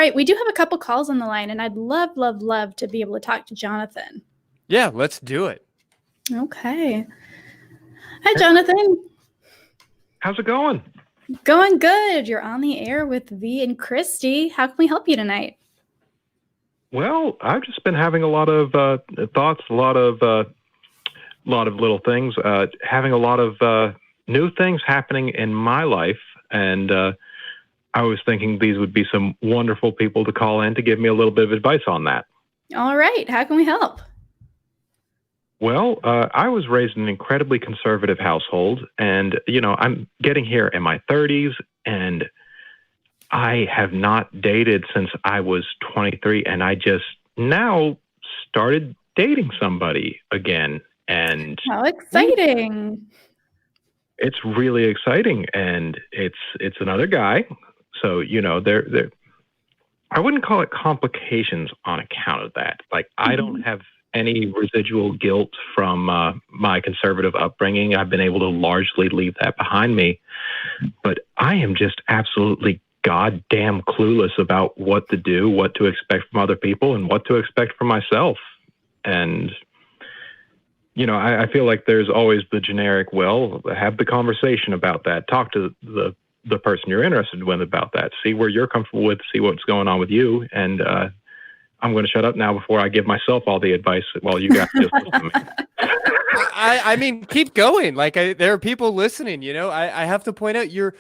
right, we do have a couple calls on the line, and I'd love to be able to talk to Jonathan. Yeah, let's do it. Okay. Hi, Jonathan. How's it going? Going good. You're on the air with Vi and Christy. How can we help you tonight? Well, I've just been having a lot of thoughts, a lot of little things, having a lot of new things happening in my life, and I was thinking these would be some wonderful people to call in to give me a little bit of advice on that. All right. How can we help? Well, I was raised in an incredibly conservative household, and, I'm getting here in my 30s, and I have not dated since I was 23, and I just now started dating somebody again. And how exciting. It's really exciting, and it's another guy. So, there I wouldn't call it complications on account of that. Like, I don't have any residual guilt from my conservative upbringing. I've been able to largely leave that behind me. But I am just absolutely goddamn clueless about what to do, what to expect from other people, and what to expect from myself. And, I feel like there's always the generic, well, have the conversation about that. Talk to the person you're interested in about that. See where you're comfortable with, see what's going on with you. And I'm going to shut up now before I give myself all the advice while you guys just listen to me. I mean, keep going. Like, there are people listening, I have to point out you're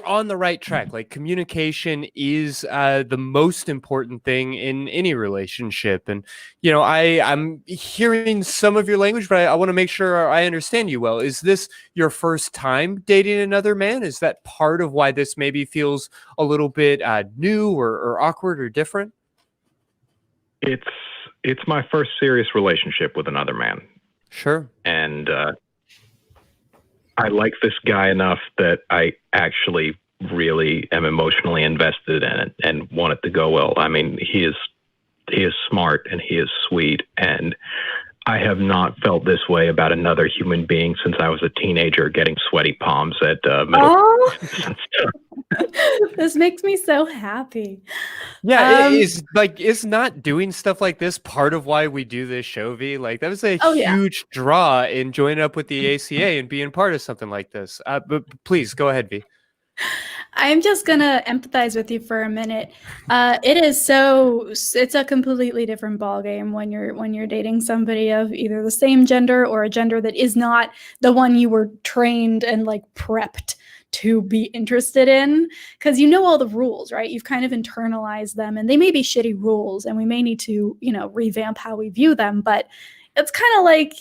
on the right track. Like, communication is the most important thing in any relationship. And, I'm hearing some of your language, but I want to make sure I understand you well. Is this your first time dating another man? Is that part of why this maybe feels a little bit new or awkward or different? It's my first serious relationship with another man. Sure. And I like this guy enough that I actually really am emotionally invested in it and want it to go well. I mean, he is smart and he is sweet, and I have not felt this way about another human being since I was a teenager getting sweaty palms at middle. Oh. This makes me so happy. Yeah, is not doing stuff like this part of why we do this show, Vi? Like, that was a huge draw in joining up with the ACA and being part of something like this. But please go ahead, Vi. I'm just gonna empathize with you for a minute. It's a completely different ballgame when you're dating somebody of either the same gender or a gender that is not the one you were trained and like prepped to be interested in, because all the rules, right? You've kind of internalized them, and they may be shitty rules, and we may need to, revamp how we view them, but it's kind of like,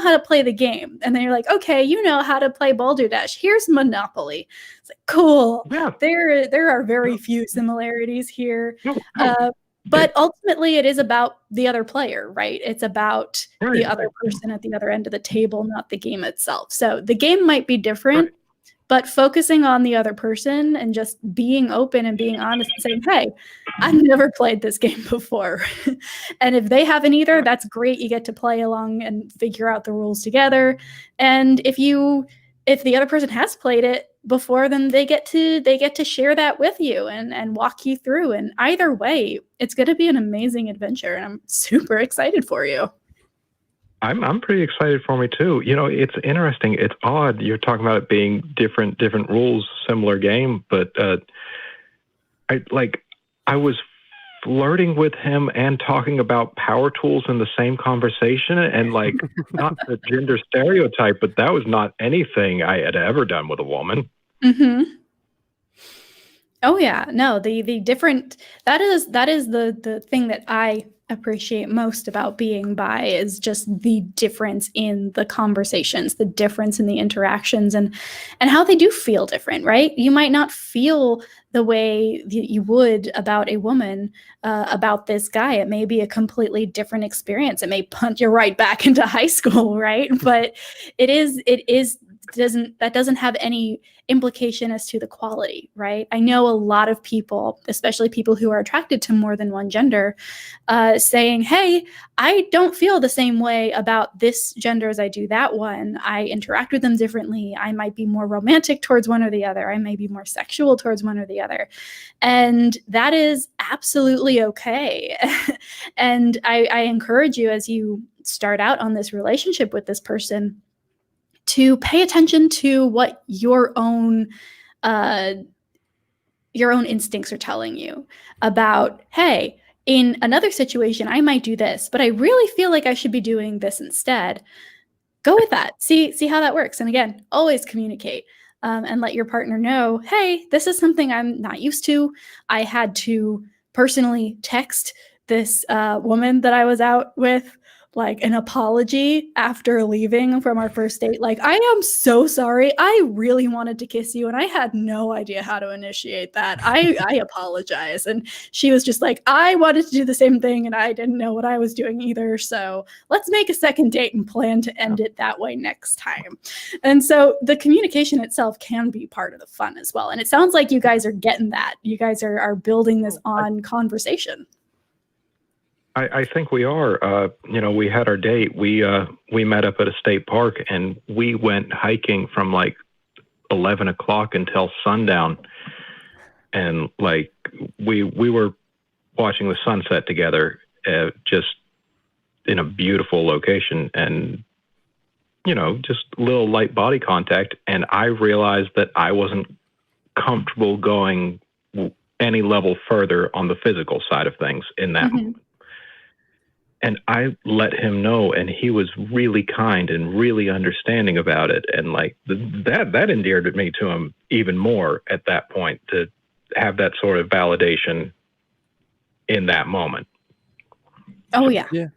how to play the game. And then you're like, okay, how to play Balderdash. Here's Monopoly. It's like, cool. Yeah. There are very few similarities here. But ultimately, it is about the other player, right? It's about the other person at the other end of the table, not the game itself. So the game might be different, but focusing on the other person and just being open and being honest and saying, hey, I've never played this game before. And if they haven't either, that's great. You get to play along and figure out the rules together. And if the other person has played it before, then they get to share that with you and walk you through. And either way, it's going to be an amazing adventure. And I'm super excited for you. I'm pretty excited for me too. It's interesting. It's odd. You're talking about it being different rules, similar game, but I was flirting with him and talking about power tools in the same conversation, and like, not the gender stereotype, but that was not anything I had ever done with a woman. Mm-hmm. Oh yeah, no, the different, that is the thing that I appreciate most about being bi, is just the difference in the conversations, the difference in the interactions, and how they do feel different, right? You might not feel the way that you would about a woman, about this guy. It may be a completely different experience. It may punt you right back into high school, right? But it is doesn't have any implication as to the quality, right? I know a lot of people, especially people who are attracted to more than one gender, saying, hey, I don't feel the same way about this gender as I do that one. I interact with them differently. I might be more romantic towards one or the other. I may be more sexual towards one or the other. And that is absolutely okay. And I encourage you, as you start out on this relationship with this person, to pay attention to what your own instincts are telling you about, hey, in another situation, I might do this, but I really feel like I should be doing this instead. Go with that. See how that works. And again, always communicate and let your partner know, hey, this is something I'm not used to. I had to personally text this woman that I was out with like an apology after leaving from our first date. Like, I am so sorry. I really wanted to kiss you and I had no idea how to initiate that. I apologize. And she was just like, I wanted to do the same thing and I didn't know what I was doing either. So let's make a second date and plan to end it that way next time. And so the communication itself can be part of the fun as well. And it sounds like you guys are getting that. You guys are building this on conversation. I think we are. We had our date. We met up at a state park and we went hiking from like 11 o'clock until sundown. And like we were watching the sunset together, just in a beautiful location, and just little light body contact. And I realized that I wasn't comfortable going any level further on the physical side of things in that moment. And I let him know, and he was really kind and really understanding about it. And like that endeared me to him even more at that point, to have that sort of validation in that moment. Oh yeah. Yeah.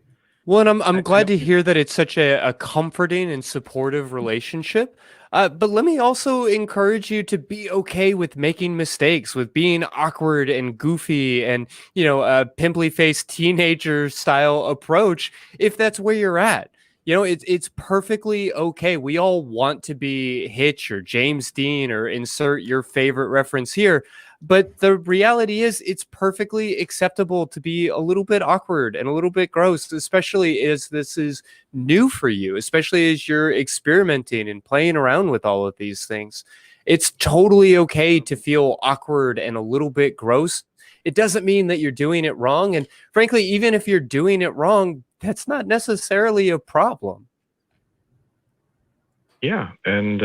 Well, and I'm glad to hear that it's such a comforting and supportive relationship. But let me also encourage you to be okay with making mistakes, with being awkward and goofy and, a pimply-faced teenager style approach, if that's where you're at. It's perfectly okay. We all want to be Hitch or James Dean or insert your favorite reference here. But the reality is it's perfectly acceptable to be a little bit awkward and a little bit gross, especially as this is new for you, especially as you're experimenting and playing around with all of these things. It's totally okay to feel awkward and a little bit gross. It doesn't mean that you're doing it wrong. And frankly, even if you're doing it wrong, that's not necessarily a problem. Yeah. And,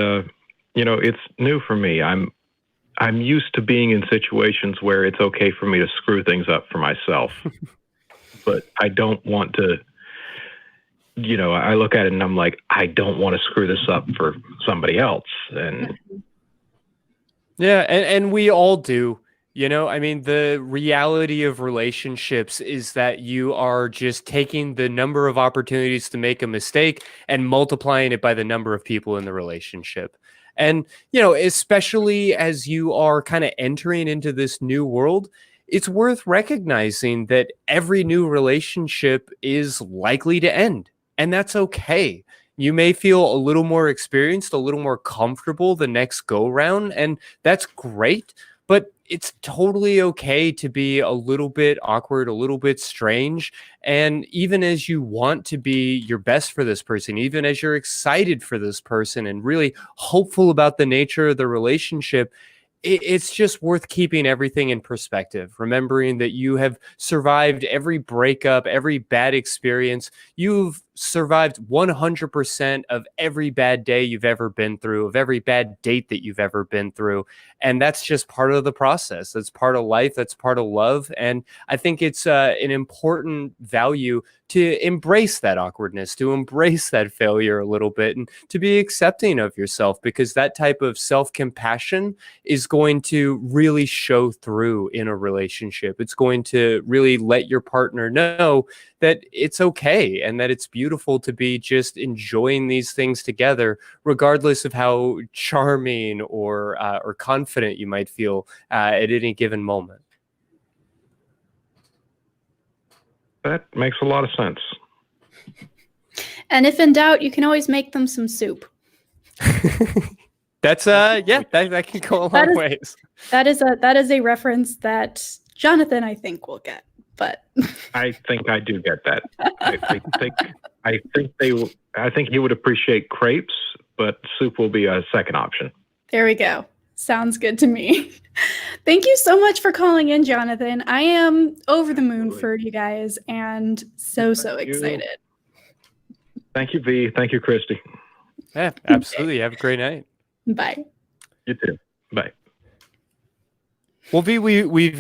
it's new for me. I'm used to being in situations where it's okay for me to screw things up for myself, but I don't want to, I look at it and I'm like, I don't want to screw this up for somebody else. And yeah, and we all do. The reality of relationships is that you are just taking the number of opportunities to make a mistake and multiplying it by the number of people in the relationship. And, especially as you are kind of entering into this new world, it's worth recognizing that every new relationship is likely to end. And that's okay. You may feel a little more experienced, a little more comfortable the next go round, and that's great. But it's totally okay to be a little bit awkward, a little bit strange. And even as you want to be your best for this person, even as you're excited for this person and really hopeful about the nature of the relationship, it's just worth keeping everything in perspective, remembering that you have survived every breakup, every bad experience. You've survived 100% of every bad day you've ever been through, of every bad date that you've ever been through. And that's just part of the process. That's part of life. That's part of love. And I think it's an important value to embrace that awkwardness, to embrace that failure a little bit, and to be accepting of yourself, because that type of self-compassion is going to really show through in a relationship. It's going to really let your partner know that it's okay and that it's beautiful to be just enjoying these things together, regardless of how charming or confident you might feel at any given moment. That makes a lot of sense. And if in doubt, you can always make them some soup. That's that can go a long ways. That is a reference that Jonathan, I think, will get. But I think I do get that. I think he would appreciate crepes, but soup will be a second option. There we go. Sounds good to me. Thank you so much for calling in, Jonathan. I am over the moon for you guys and so excited. Thank you, V. Thank you, Christy. Yeah, absolutely. Have a great night. Bye. You too. Bye. Well, V, we've